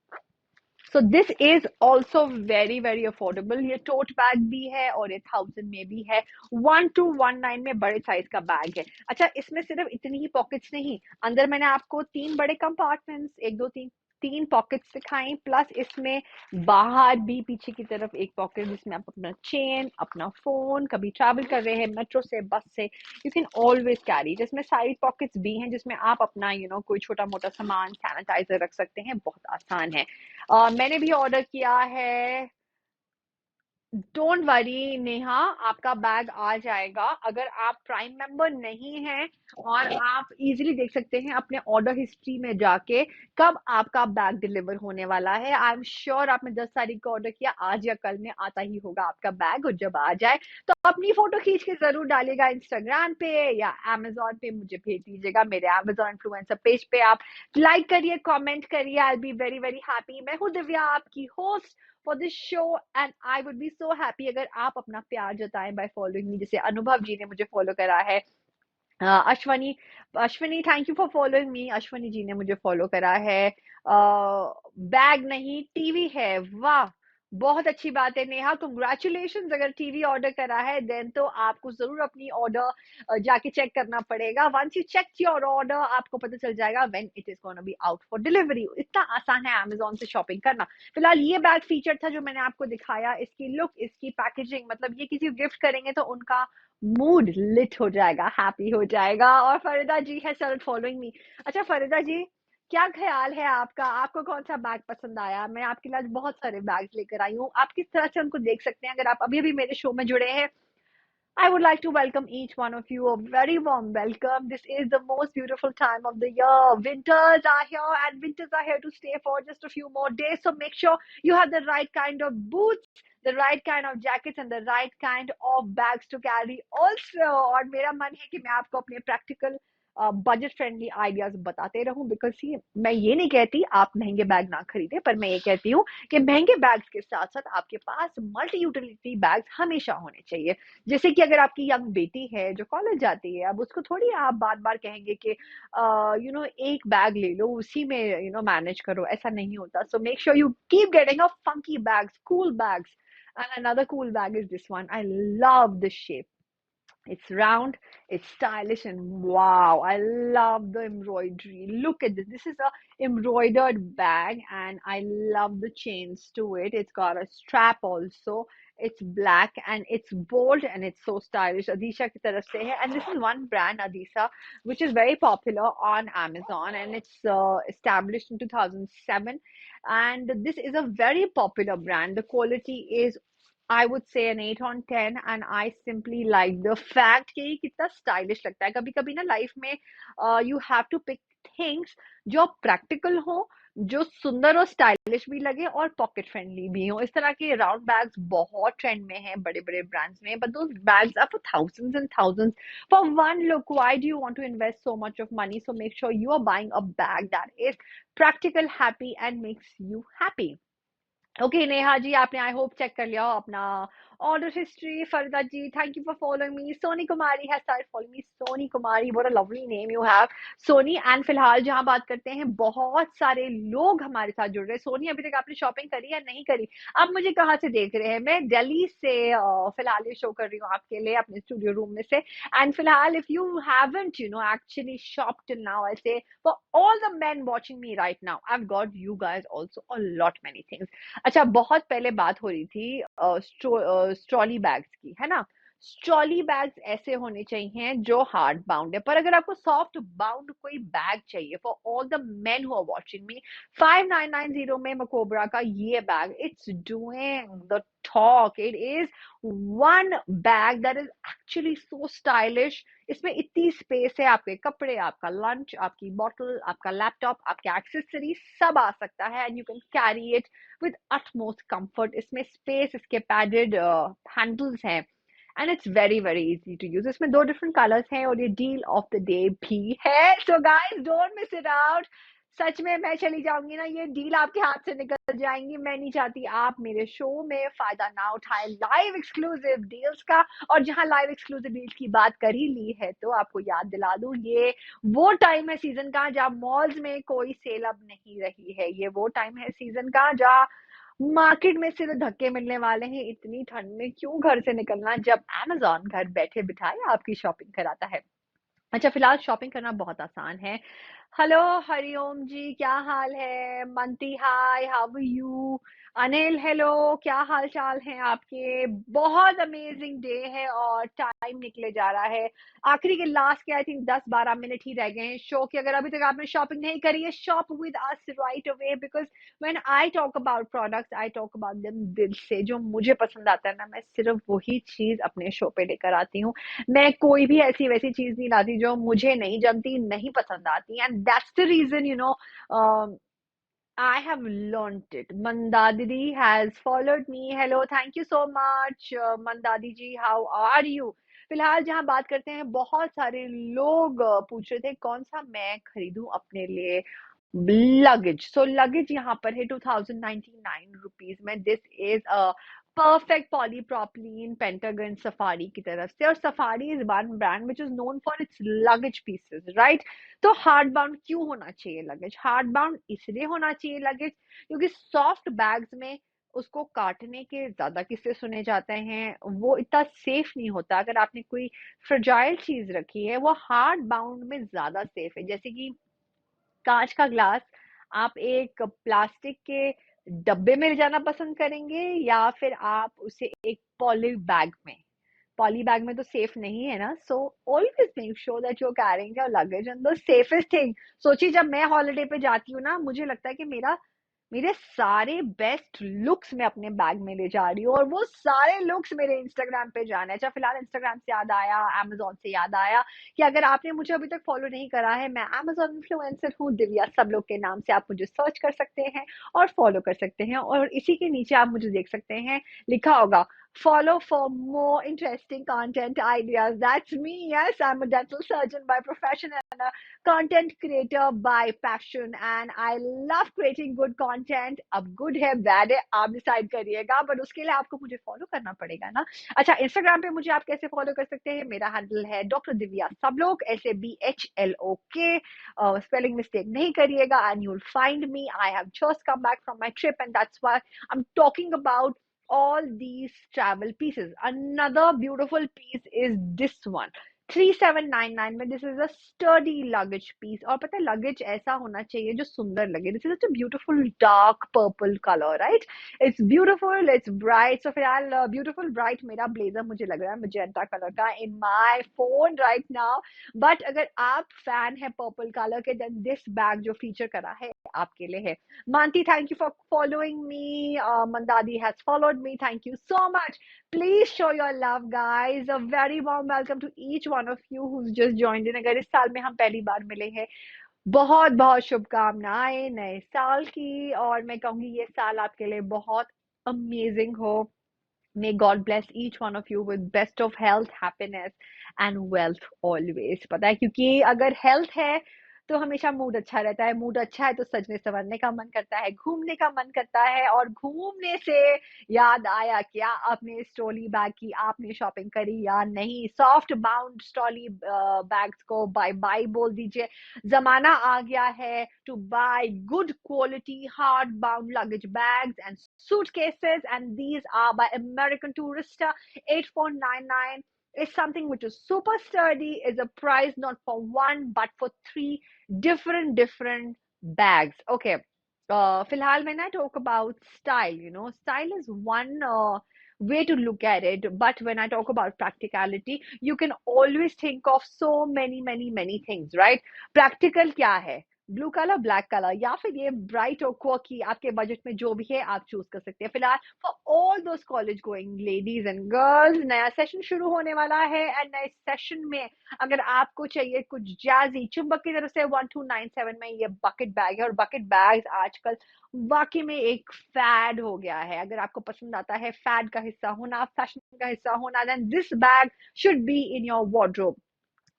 So this is also very very affordable. ये टोट बैग भी है और ये 1000 में भी है। 1219 में बड़े साइज का बैग है। अच्छा, इसमें सिर्फ इतनी ही पॉकेट्स नहीं, अंदर मैंने आपको तीन बड़े कंपार्टमेंट्स, एक दो तीन तीन पॉकेट्स दिखाई, प्लस इसमें बाहर भी पीछे की तरफ एक पॉकेट जिसमें आप अपना चेन, अपना फोन, कभी ट्रैवल कर रहे हैं मेट्रो से, बस से, यू कैन ऑलवेज कैरी। जिसमें साइड पॉकेट्स भी हैं जिसमें आप अपना कोई छोटा मोटा सामान, सैनिटाइजर रख सकते हैं। बहुत आसान है। मैंने भी ऑर्डर किया है। डोंट वरी नेहा, आपका बैग आ जाएगा। अगर आप प्राइम मेंबर नहीं हैं, और आप इजीली देख सकते हैं अपने ऑर्डर हिस्ट्री में जाके कब आपका बैग डिलीवर होने वाला है। आई एम श्योर आपने 10 तारीख को ऑर्डर किया, आज या कल में आता ही होगा आपका बैग। और जब आ जाए तो अपनी फोटो खींच के जरूर डालिएगा इंस्टाग्राम पे या अमेजोन पे, मुझे भेज दीजिएगा मेरे अमेजोन इन्फ्लुएंसर पेज पे। आप लाइक करिए, कमेंट करिए, आई बी वेरी वेरी हैप्पी। मैं हूँ दिव्या, आपकी host for this show, and I would be so happy अगर आप अपना प्यार जताएं by following me, जैसे अनुभव जी ने मुझे फॉलो करा है। Ashwani Ashwini, thank you for following me. Ashwani ji ने मुझे फॉलो करा है। बैग नहीं, टीवी है, वाह, बहुत अच्छी बात है नेहा, कंग्रेचुलेशन। अगर टीवी ऑर्डर करा है देन तो आपको जरूर अपनी ऑर्डर जाके चेक करना पड़ेगा। Once you check your order, आपको पता चल जाएगा when it is gonna be out for delivery. इतना आसान है अमेजोन से शॉपिंग करना। फिलहाल ये बैग फीचर था जो मैंने आपको दिखाया। इसकी लुक, इसकी पैकेजिंग, मतलब ये किसी गिफ्ट करेंगे तो उनका मूड लिट हो जाएगा, हैप्पी हो जाएगा। और फरीदा जी है स्टार्टेड फॉलोइंग मी। अच्छा फरीदा जी, क्या ख्याल है आपका? आपको कौन सा बैग पसंद आया? मैं आपके लिए आज बहुत सारे बैग्स लेकर आई हूँ, आप किस तरह से उनको देख सकते हैं अगर आप अभी अभी मेरे शो में जुड़े हैं। I would like to welcome each one of you. A very warm welcome. This is the most beautiful time of the year. Winters are here, and winters are here to stay for just a few more days. So make sure you have the right kind of boots, the right kind of jackets, and the right kind of bags to carry also. और मेरा मन है कि मैं आपको अपने practical budget friendly ideas बताते रहूं, बिकॉज मैं ये नहीं कहती आप महंगे बैग ना खरीदे, पर मैं ये कहती हूँ कि महंगे बैग्स के साथ साथ आपके पास मल्टी यूटिलिटी बैग्स हमेशा होने चाहिए। जैसे कि अगर आपकी यंग बेटी है जो कॉलेज जाती है, अब उसको थोड़ी आप बार बार कहेंगे कि एक बैग ले लो, उसी में मैनेज करो, ऐसा नहीं होता। So make sure you keep getting a funky bags, cool bags. And another cool bag is this one, I love this shape. It's round, it's stylish, and wow, I love the embroidery. Look at this. This is a embroidered bag, and I love the chains to it. It's got a strap also. It's black and it's bold and it's so stylish. Adisha ki taraf se hai. And this is one brand, Adisa, which is very popular on Amazon, and it's established in 2007. And this is a very popular brand. The quality is, I would say, an 8 on 10, and I simply like the fact कि ये कितना stylish लगता है. कभी कभी ना life में you have to pick things जो practical हो, जो सुंदर और स्टाइलिश भी लगे और पॉकेट फ्रेंडली भी हो. इस तरह के राउंड बैग्स बहुत ट्रेंड में हैं बड़े बड़े ब्रांड्स में, but those bags are for thousands and thousands for one look. Why do you want to invest so much of money? So make sure you are buying a bag that is practical, happy, and makes you happy. Okay Neha ji, आपने I hope check कर लिया हो अपना order history. Farida ji, thank you for following me. Soni Kumari has started following me. Soni Kumari, what a lovely name you have, Soni. And फिलहाल जहां बात करते हैं, बहुत सारे लोग हमारे साथ जुड़ रहे हैं. सोनी, अभी तक आपने शॉपिंग करी या नहीं करी? आप मुझे कहाँ से देख रहे हैं? मैं दिल्ली से फिलहाल ये शो कर रही हूँ आपके लिए अपने स्टूडियो रूम में से. एंड फिलहाल, if you haven't actually shopped till now, I say for all the men watching me right now, I've got you guys also a lot many things. अच्छा, बहुत पहले बात हो रही थी स्ट्रॉली बैग्स की, है ना? स्ट्रॉली बैग्स ऐसे होने चाहिए जो हार्ड बाउंड है, पर अगर आपको सॉफ्ट बाउंड कोई बैग चाहिए for all the men who are watching me, 5990 में मकोबरा का ये bag, it's doing the talk. It is one bag that is actually so stylish. इसमें इतनी स्पेस है, आपके कपड़े, आपका लंच, आपकी बॉटल, आपका लैपटॉप, आपके एक्सेसरी सब आ सकता है, and you can carry it with utmost comfort. इसमें space, इसके padded handles हैं, and it's very very easy to use. इसमें दो different colors हैं और ये deal of the day भी है. So guys, don't miss it out. सच में मैं चली जाऊंगी ना, ये डील आपके हाथ से निकल जाएंगी. मैं नहीं चाहती आप मेरे शो में फायदा ना उठाए लाइव एक्सक्लूसिव डील्स का. और जहां लाइव एक्सक्लूसिव डील्स की बात कर ही ली है, तो आपको याद दिला दूं, ये वो टाइम है सीजन का जब मॉल्स में कोई सेल अब नहीं रही है. ये वो टाइम है सीजन का जहाँ मार्केट में सिर्फ धक्के मिलने वाले हैं. इतनी ठंड में क्यों घर से निकलना, जब Amazon घर बैठे बिठाए आपकी शॉपिंग कराता है. अच्छा, फिलहाल शॉपिंग करना बहुत आसान है. हेलो हरिओम जी, क्या हाल है? Manti, hi, how are you? Anil, hello, क्या हाल चाल है आपके? बहुत अमेजिंग डे है और टाइम निकले जा रहा है. आखिरी के लास्ट के आई थिंक 10-12 मिनट ही रह गए हैं शो के. अगर अभी तक आपने शॉपिंग नहीं करी है, shop with us right away, because when I talk about products, I talk about them दिल से. जो मुझे पसंद आता है ना, मैं सिर्फ वही चीज अपने शो पे लेकर आती हूँ. मैं कोई भी ऐसी वैसी चीज नहीं लाती जो मुझे नहीं जमती, नहीं पसंद आती. And that's the reason, I have learnt it. Mandadidi has followed me. Hello, thank you so much, Mandadi ji. How are you? फिलहाल जहां बात करते हैं, बहुत सारे लोग पूछ रहे थे कौन सा मैं खरीदूं अपने लिए लगेज. सो लगेज यहाँ पर है 2099 रुपीज में. This is a perfect polypropylene pentagon safari की तरफ से. और safari is one brand which is known for its luggage pieces, right? तो हार्ड बाउंड क्यों होना चाहिए लगेज? हार्ड बाउंड इसलिए होना चाहिए लगेज क्योंकि सॉफ्ट बैग्स में उसको काटने के ज्यादा किस्से सुने जाते हैं, वो इतना सेफ नहीं होता. अगर आपने कोई फ्रजाइल चीज रखी है, वो हार्ड बाउंड में ज्यादा सेफ है. जैसे कि कांच का ग्लास आप एक प्लास्टिक के डब्बे में ले जाना पसंद करेंगे, या फिर आप उसे एक पॉली बैग में? पॉली बैग में तो सेफ नहीं है ना. So always make sure that you are carrying your luggage and the safest thing. सोचिए, जब मैं हॉलिडे पे जाती हूँ ना, मुझे लगता है कि मेरे सारे बेस्ट लुक्स मैं अपने बैग में ले जा रही हूँ, और वो सारे लुक्स मेरे इंस्टाग्राम पे जाना है. अच्छा, फिलहाल इंस्टाग्राम से याद आया, अमेजोन से याद आया कि अगर आपने मुझे अभी तक फॉलो नहीं करा है, मैं अमेजोन इन्फ्लुएंसर हूँ दिव्या सब लोग के नाम से. आप मुझे सर्च कर सकते हैं और फॉलो कर सकते हैं, और इसी के नीचे आप मुझे देख सकते हैं, लिखा होगा follow for more interesting content ideas. That's me. Yes, I'm a dental surgeon by profession and a content creator by passion, and I love creating good content. अब good है bad है आप डिसाइड करिएगा, बट उसके लिए आपको मुझे follow करना पड़ेगा ना. अच्छा, इंस्टाग्राम पे मुझे आप कैसे फॉलो कर सकते हैं? मेरा हैंडल है डॉक्टर दिव्या सब लोग, SABHLOK. स्पेलिंग मिस्टेक नहीं करिएगा, and you will find me. I have just come back from my trip, and that's why I am talking about all these travel pieces. Another beautiful piece is this one. 3799 में this is a sturdy luggage piece. और पता है luggage ऐसा होना चाहिए जो सुंदर लगे. This is such a beautiful dark purple color, right? It's beautiful, it's bright. So फिलहाल beautiful bright मेरा blazer मुझे लग रहा है magenta color का in my phone right now. But अगर आप fan है purple color के, then this bag जो feature करा है आपके लिए है. Manti, thank you for following me. Mandadi has followed me. Thank you so much. Please show your love, guys. A very warm welcome to each one of you who's just joined in. अगर इस साल में हम पहली बार मिले हैं, बहुत बहुत शुभकामनाएं नए साल की. और मैं कहूँगी ये साल आपके लिए बहुत अमेजिंग हो. May God bless each one of you with best of health, happiness and wealth always. पता है क्योंकि अगर health है तो हमेशा मूड अच्छा रहता है. मूड अच्छा है तो सजने संवरने का मन करता है, घूमने का मन करता है. और घूमने से याद आया, क्या आपने स्ट्रॉली बैग की आपने शॉपिंग करी या नहीं? सॉफ्ट बाउंड स्ट्रॉली बैग्स को बाय बाय बोल दीजिए. जमाना आ गया है to buy good quality hard bound luggage bags and suitcases, and these are by American Tourister. 8499 is something which is super sturdy, is a price not for one but for three different bags. Okay. Filhal, when I talk about style, style is one way to look at it. But when I talk about practicality, you can always think of so many things, right? Practical क्या है? Blue colour, black colour, या फिर ये bright और quirky, आपके budget में जो भी है आप चूज कर सकते हैं. फिलहाल for all those college going ladies and girls, नया सेशन शुरू होने वाला है. एंड नए सेशन में अगर आपको चाहिए कुछ जैजी, चुंबक की तरफ से 1297 में ये बकेट बैग है. और बकेट बैग आजकल वाकई में एक फैड हो गया है. अगर आपको पसंद आता है फैड का हिस्सा होना, फैशन का हिस्सा होना, then this bag should be in your wardrobe.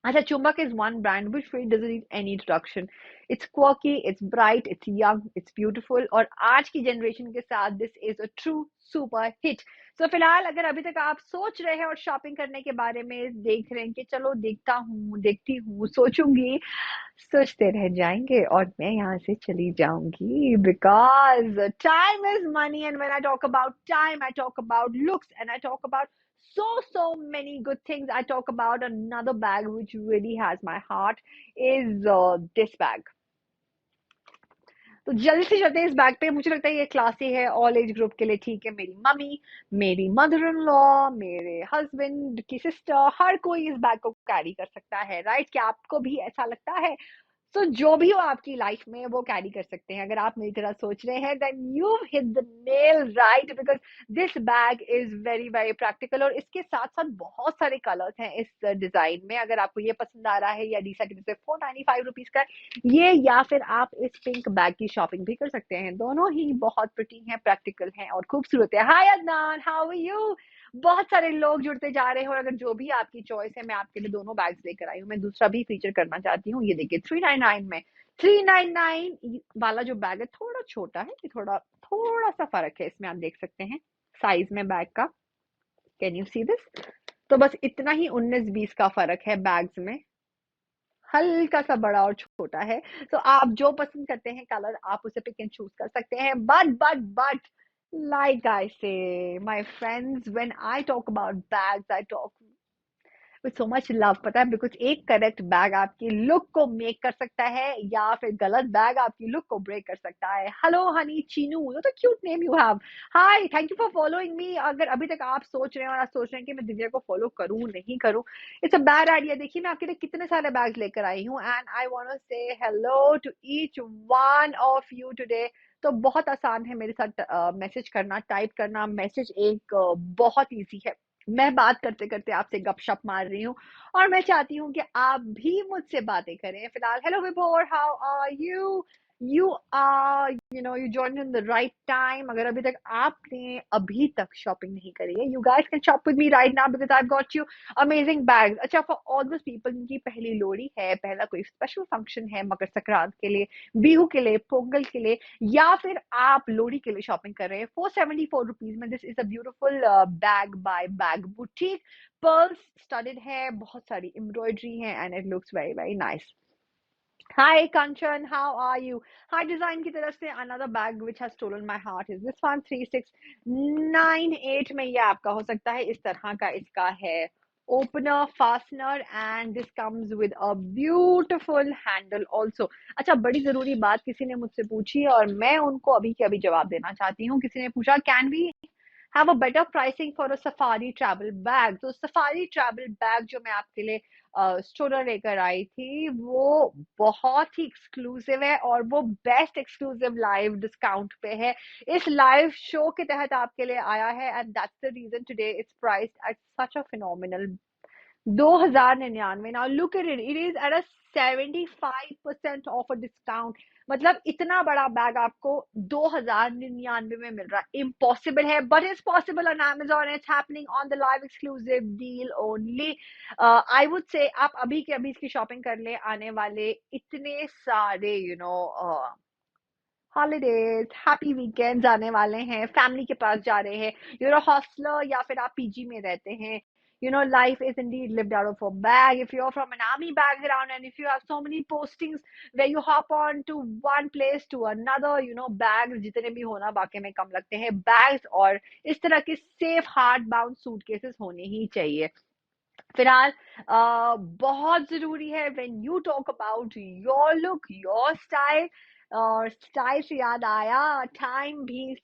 अच्छा, Chumbak is one brand which really doesn't need any introduction. It's quirky, it's bright, it's young, it's beautiful. और आज की जनरेशन के साथ this is a true super hit. So फिलहाल अगर अभी तक आप सोच रहे हैं और शॉपिंग करने के बारे में देख रहे हैं कि चलो देखता हूँ, देखती हूँ, सोचूंगी, सोचते रह जाएंगे और मैं यहाँ से चली जाऊंगी. Because time is money, and when I talk about time, I talk about looks, and I talk about so many good things. I talk about another bag which really has my heart is this bag. तो जल्दी से चलते हैं इस bag पे. मुझे लगता है ये क्लासी है, ऑल एज ग्रुप के लिए ठीक है. मेरी मम्मी, मेरी मदर इन लॉ, मेरे हस्बैंड की सिस्टर, हर कोई इस बैग को कैरी कर सकता है, राइट? क्या आपको भी ऐसा लगता है? तो जो भी हो आपकी लाइफ में वो कैरी कर सकते हैं. अगर आप मेरी तरह सोच रहे हैं, then you hit the nail right, because this bag is very practical. और इसके साथ साथ बहुत सारे कलर्स हैं इस डिजाइन में. अगर आपको ये पसंद आ रहा है, या डीसा की तरफ से 495 रुपीज का ये, या फिर आप इस पिंक बैग की शॉपिंग भी कर सकते हैं. दोनों ही बहुत प्रिटी हैं, प्रैक्टिकल हैं और खूबसूरत है. हाय अदनान, हाउ आर यू? बहुत सारे लोग जुड़ते जा रहे हैं. और अगर जो भी आपकी चॉइस है, मैं आपके लिए दोनों बैग्स लेकर आई हूँ. मैं दूसरा भी फीचर करना चाहती हूँ. ये देखिए 399 में, 399 वाला जो बैग है थोड़ा छोटा है. ये थोड़ा सा फर्क है इसमें, आप देख सकते हैं साइज में बैग का. Can you see this? तो बस इतना ही 19-20 का फर्क है बैग्स में. हल्का सा बड़ा और छोटा है. तो आप जो पसंद करते हैं कलर, आप उसे पिक एंड चूज कर सकते हैं. But like I say, my friends, when I talk about bags, I talk with so much love. पता है, बिकॉज एक करेक्ट बैग आपकी लुक को मेक कर सकता है, या फिर गलत बैग आपकी लुक को ब्रेक कर सकता है. हेलो हनी चीनू, वो तो cute name you have. Hi, thank you for following मी. अगर अभी तक आप सोच रहे हैं और आप सोच रहे हैं कि मैं दिव्या को फॉलो करूं नहीं करूं, इट्स अ बैड आइडिया. देखिए मैं आपके लिए कितने सारे बैग्स लेकर आई हूँ. And I want to say hello to each one of you today. तो बहुत आसान है मेरे साथ मैसेज करना, टाइप करना. मैसेज एक बहुत ईजी है. मैं बात करते करते आपसे गपशप मार रही हूँ और मैं चाहती हूँ कि आप भी मुझसे बातें करें. फिलहाल hello Vibhor, how are you? You are you join in the right time. अगर अभी तक आपने अभी तक शॉपिंग नहीं करी है, you guys can shop with me right now because I got you amazing bags. अच्छा, फॉर ऑल दोस पीपल जिनकी पहली लोहड़ी है, पहला कोई स्पेशल फंक्शन है, मकर संक्रांत के लिए, बिहू के लिए, पोंगल के लिए, या फिर आप लोहड़ी के लिए शॉपिंग कर रहे हैं, 474 रुपीज में this is a beautiful bag by Bag Boutique. Pearls studded है, बहुत सारी एम्ब्रॉयडरी है, and it looks very nice. Hi Kanchan, how are you? Hi Design की तरफ से another bag which has stolen my heart is this one 3698 में ये आपका हो सकता है इस तरह का इसका है opener fastener and this comes with a beautiful handle also. अच्छा बड़ी जरूरी बात किसी ने मुझसे पूछी और मैं उनको अभी के अभी जवाब देना चाहती हूँ. किसी ने पूछा can we have a better pricing for a safari travel bag. तो safari travel bag जो मैं आपके लिए स्टोर लेकर आई थी वो बहुत ही एक्सक्लूसिव है और वो बेस्ट एक्सक्लूसिव लाइव डिस्काउंट पे है. इस लाइव शो के तहत आपके लिए आया है and that's the reason today it's priced at such a phenomenal 2099. Now look at it, it is at a 75% off a discount. मतलब इतना बड़ा बैग आपको 2099 में मिल रहा है. इम्पॉसिबल है but it's possible on Amazon. It's happening on the live exclusive deal only. I would से आप अभी के अभी इसकी शॉपिंग कर ले. आने वाले इतने सारे हॉलीडेज हैप्पी वीकेंड्स आने वाले हैं, फैमिली के पास जा रहे हैं, you're a hostler या फिर आप पीजी में रहते हैं, life is indeed lived out of a bag. If you're from an army background and if you have so many postings where you hop on to one place to another, bags जितने भी होना बाकी में कम लगते हैं. bags और इस तरह के सेफ हार्ड बाउंड सूटकेसेस होने ही चाहिए. फिलहाल बहुत जरूरी है when you talk about your look your style. और स्टाइल से याद आया, टाइम भी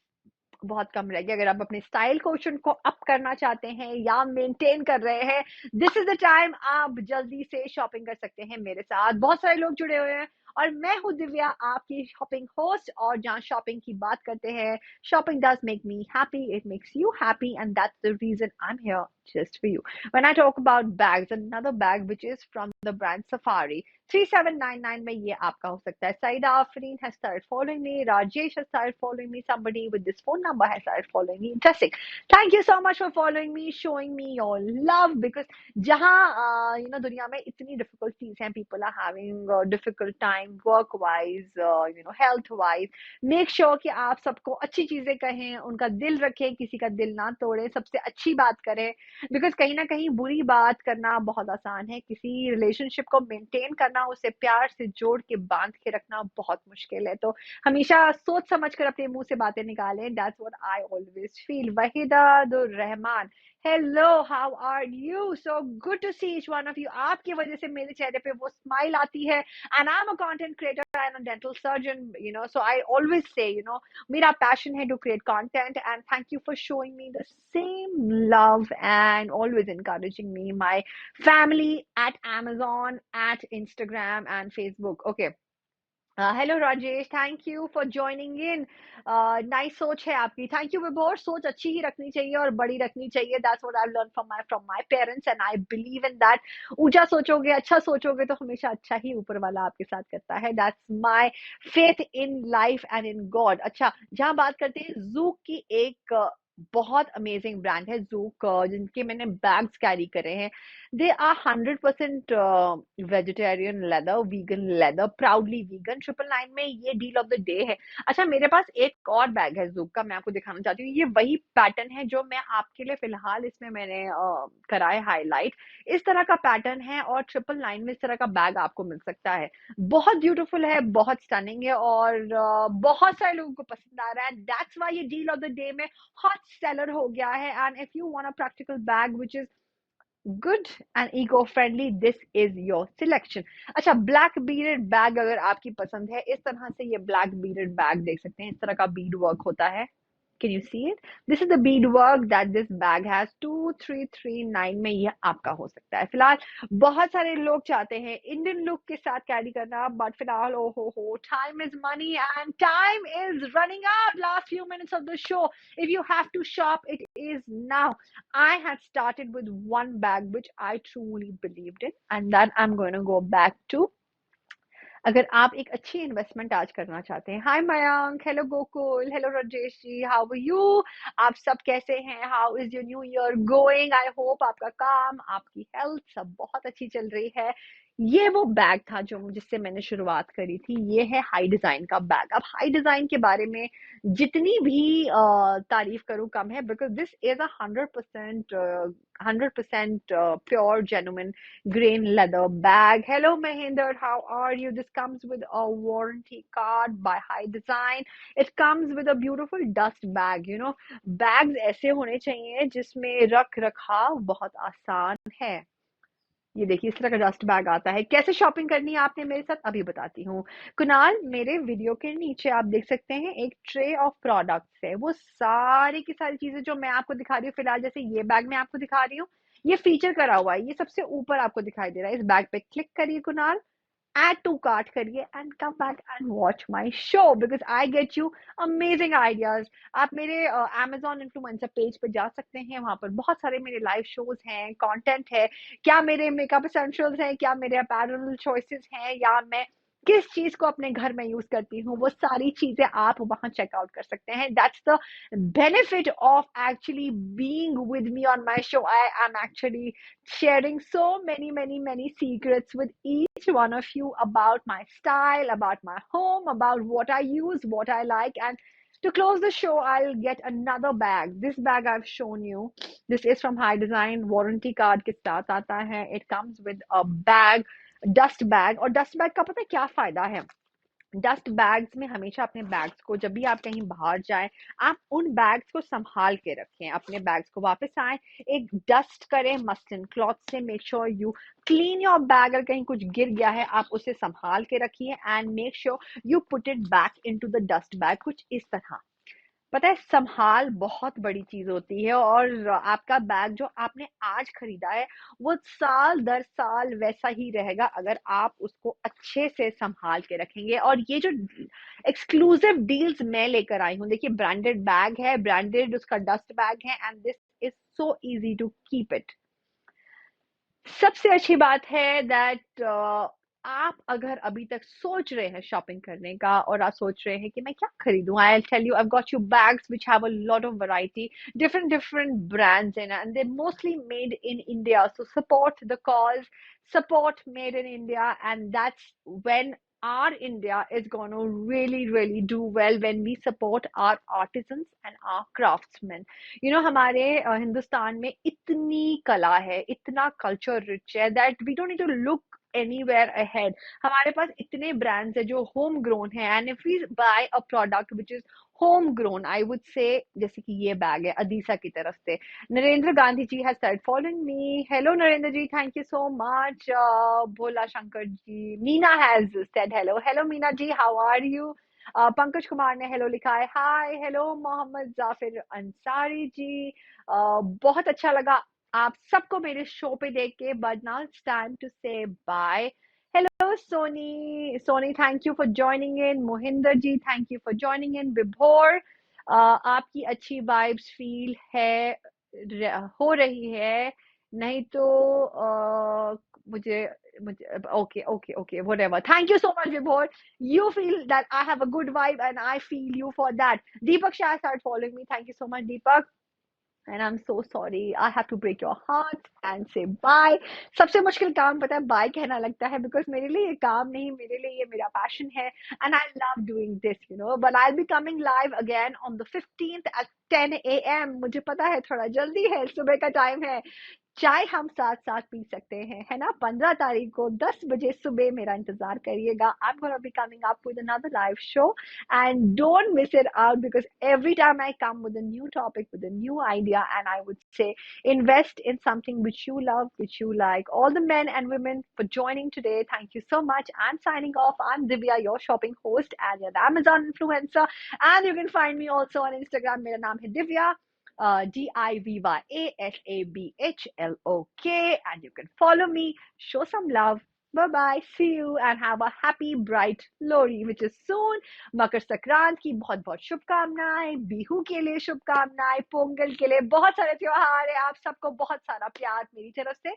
बहुत कम रह गया. अगर आप अपने स्टाइल क्वेश्चन को अप करना चाहते हैं या मेंटेन कर रहे हैं, दिस इज द टाइम. आप जल्दी से शॉपिंग कर सकते हैं मेरे साथ. बहुत सारे लोग जुड़े हुए हैं और मैं हूँ दिव्या, आपकी शॉपिंग होस्ट. और जहाँ शॉपिंग की बात करते हैं, shopping does make me happy, it makes you happy and that's the reason I am here just for you. When I talk about bags, another bag which is from the brand Safari, 3799 में ये आपका हो सकता है. Saida Afreen has started following me. Rajesh has started following me. Somebody with this phone number has started following me. Interesting. Thank you so much for following me, showing me your love. Because जहाँ दुनिया में इतनी difficulties हैं, people are having a difficult time work wise, health wise. Make sure कि आप सबको अच्छी चीजें कहें, उनका दिल रखें, किसी का दिल ना तोड़े, सबसे अच्छी बात करें. बिकॉज कहीं ना कहीं बुरी बात करना बहुत आसान है, किसी रिलेशनशिप को मेंटेन करना, उसे प्यार से जोड़ के बांध के रखना बहुत मुश्किल है. तो हमेशा सोच समझ कर अपने मुंह से बातें निकालें. That's what I always feel. Waheeda Dur Rehman, hello, how are you? So good to see each one of you. आपकी वजह से मेरे चेहरे पे वो स्माइल आती है. And I am a content creator and a dental surgeon, so I always say मेरा पैशन है to create content. And thank you for showing me the same love and always encouraging me, my family at Amazon, at Instagram and Facebook. Okay. Hello Rajesh, thank you for joining in. Nice सोच है आपकी. Thank you विभोर. सोच अच्छी ही रखनी चाहिए और बड़ी रखनी चाहिए. That's what I learn from my parents and I believe in that. ऊंचा सोचोगे, अच्छा सोचोगे तो हमेशा अच्छा ही ऊपर वाला आपके साथ करता है. That's my faith in life and in God. अच्छा, जहां बात करते हैं जूक की, एक बहुत अमेजिंग ब्रांड है जूक, जिनके मैंने बैग्स कैरी करे हैं. They are 100% vegetarian leather, vegan leather, proudly vegan. 999 में ये डील ऑफ द डे है. अच्छा, मेरे पास एक और बैग है जूक का, मैं आपको दिखाना चाहती हूँ. ये वही पैटर्न है जो मैं आपके लिए फिलहाल इसमें मैंने करा है हाईलाइट. इस तरह का पैटर्न है और 999 में इस तरह का बैग आपको मिल सकता है. बहुत ब्यूटीफुल है, बहुत स्टनिंग है और बहुत सारे लोगों को पसंद आ रहा है. दैट्स वाई ये डील ऑफ द डे में हॉट सेलर हो गया है. And if you want a practical bag which is good and eco friendly, this is your selection. अच्छा, ब्लैक बीडेड बैग अगर आपकी पसंद है, इस तरह से ये ब्लैक बीडेड बैग देख सकते हैं. इस तरह का बीड वर्क होता है. Can you see it? This is the beadwork that this bag has. 2339 में ये आपका हो सकता है. फिलहाल बहुत सारे लोग चाहते हैं इंडियन लुक के साथ कैरी करना, बट फिलहाल ओ हो, time is money and time is running out. Last few minutes of the show. If you have to shop, it is now. I had started with one bag which I truly believed in, and then I'm going to go back to. अगर आप एक अच्छी investment आज करना चाहते हैं. Hi Mayank, hello Gokul, hello Rajesh ji, how are you? आप सब कैसे हैं? How is your new year going? I hope आपका काम, आपकी हेल्थ सब बहुत अच्छी चल रही है. ये वो बैग था जो जिससे मैंने शुरुआत करी थी। ये है हाई डिजाइन का बैग। अब हाई डिजाइन के बारे में जितनी भी तारीफ करूं कम है, because this is a 100% pure genuine grain leather bag. Hello Mahendra, how are you? This comes with a warranty card by Hidesign. It comes with a beautiful dust bag. Bags ऐसे होने चाहिए जिसमें रख रखाव बहुत आसान है। ये देखिए, इस तरह का डस्ट बैग आता है। कैसे शॉपिंग करनी है आपने मेरे साथ, अभी बताती हूँ। कुणाल, मेरे वीडियो के नीचे आप देख सकते हैं एक ट्रे ऑफ प्रोडक्ट्स है। वो सारी की सारी चीजें जो मैं आपको दिखा रही हूँ फिलहाल, जैसे ये बैग मैं आपको दिखा रही हूँ, ये फीचर करा हुआ है। ये सबसे ऊपर आपको दिखाई दे रहा है। इस बैग पे क्लिक करिए कुणाल, add to cart करिए and come back and watch my show because I get you amazing ideas. आप मेरे Amazon इन्फ्लुएंसर पेज पे जा सकते हैं। वहां पर बहुत सारे मेरे लाइव शोज हैं, कंटेंट है। क्या मेरे मेकअप एसेंशियल्स हैं, क्या मेरे अपैरल चॉइसेस हैं, या मैं किस चीज को अपने घर में यूज करती हूँ, वो सारी चीजें आप वहां चेकआउट कर सकते हैं। That's the benefit of actually being with me on my show. I am actually sharing so many secrets with each one of you about my style, about my home, about what I use, what I like. And to close the show, I'll get another bag. This bag I've shown you, this is from High Design. Warranty card के साथ आता है. It comes with a bag, dust bag. और dust bag का पता है क्या फायदा है? डस्ट बैग्स में हमेशा अपने बैग्स को, जब भी आप कहीं बाहर जाएं, आप उन बैग्स को संभाल के रखें। अपने बैग्स को वापस आए, एक डस्ट करें मसलिन क्लॉथ से। Make sure you clean your bag. अगर कहीं कुछ गिर गया है, आप उसे संभाल के रखिए and make sure you put it back into the dust bag. कुछ इस तरह। पता है, संभाल बहुत बड़ी चीज होती है। और आपका बैग जो आपने आज खरीदा है, वो साल दर साल वैसा ही रहेगा अगर आप उसको अच्छे से संभाल के रखेंगे। और ये जो एक्सक्लूसिव डील्स मैं लेकर आई हूँ, देखिए ब्रांडेड बैग है, ब्रांडेड उसका डस्ट बैग है, and this is so easy to keep it. सबसे अच्छी बात है दैट आप अगर अभी तक सोच रहे हैं शॉपिंग करने का, और आप सोच रहे हैं कि मैं क्या खरीदूं, I tell you, I got you bags which have a lot of variety, different brands in, and they're mostly made in India. So support the cause, support made in India, and that's when our India is going to really do well, when we support our artisans and our craftsmen. हमारे हिंदुस्तान में इतनी कला है, इतना culture rich है, that we don't need to look anywhere ahead. हमारे पास इतने ब्रांड्स है जो होम ग्रोन है, and if we buy a product which is home grown, I would say, जैसे कि ये बैग है अदीसा की तरफ से। Narendra Gandhi ji has started following me. Hello Narendra ji, thank you so much. Bhola Shankar ji, Meena has said hello. Hello Meena ji, how are you? Pankaj Kumar ने hello लिखा है। Hi, hello Mohammad Jafir Ansari ji. बहुत अच्छा लगा आप सबको मेरे शो पे देख के, but now it's time to say bye. Hello Soni, Soni thank you for joining in. Mohinder ji, thank you for joining in. Vibhor, आपकी अच्छी वाइब्स फील है, हो रही है, नहीं तो मुझे मुझे okay okay okay whatever. Thank you so much, Vibhor. You feel that I have a good vibe, and I feel you for that. Deepak Shah started following me. Thank you so much, Deepak. And I'm so sorry. I have to break your heart and say bye. सबसे मुश्किल काम पता है bye कहना लगता है, because मेरे लिए ये काम नहीं, मेरे लिए ये मेरा passion है, and I love doing this. But I'll be coming live again on the 15th at 10 a.m. मुझे पता है थोड़ा जल्दी है, सुबह का टाइम है, चाय हम साथ साथ पी सकते हैं, है ना? 15 तारीख को 10 बजे सुबह मेरा इंतजार करिएगा। I'm gonna be coming up with another live show, and don't miss it out, because every time I come with a new topic, with a new idea, and I would say invest in something which you love, which you like. All the men and women for joining today, thank you so much. I'm signing off. I'm Divya, your shopping host and your Amazon influencer, and you can find me also on Instagram. मेरा नाम है Divya, DIVYASABHLOK, and you can follow me, show some love. Bye bye, see you, and have a happy bright Lori, which is soon. Makar Sankrant की बहुत बहुत शुभकामनाएं, बिहू के लिए शुभकामनाएं, पोंगल के लिए बहुत सारे त्योहार है, आप सबको बहुत सारा प्यार मेरी तरफ से,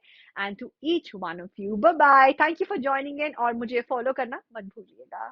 and to each one of you, bye bye. Thank you for joining in, और मुझे फॉलो करना मत भूलिएगा।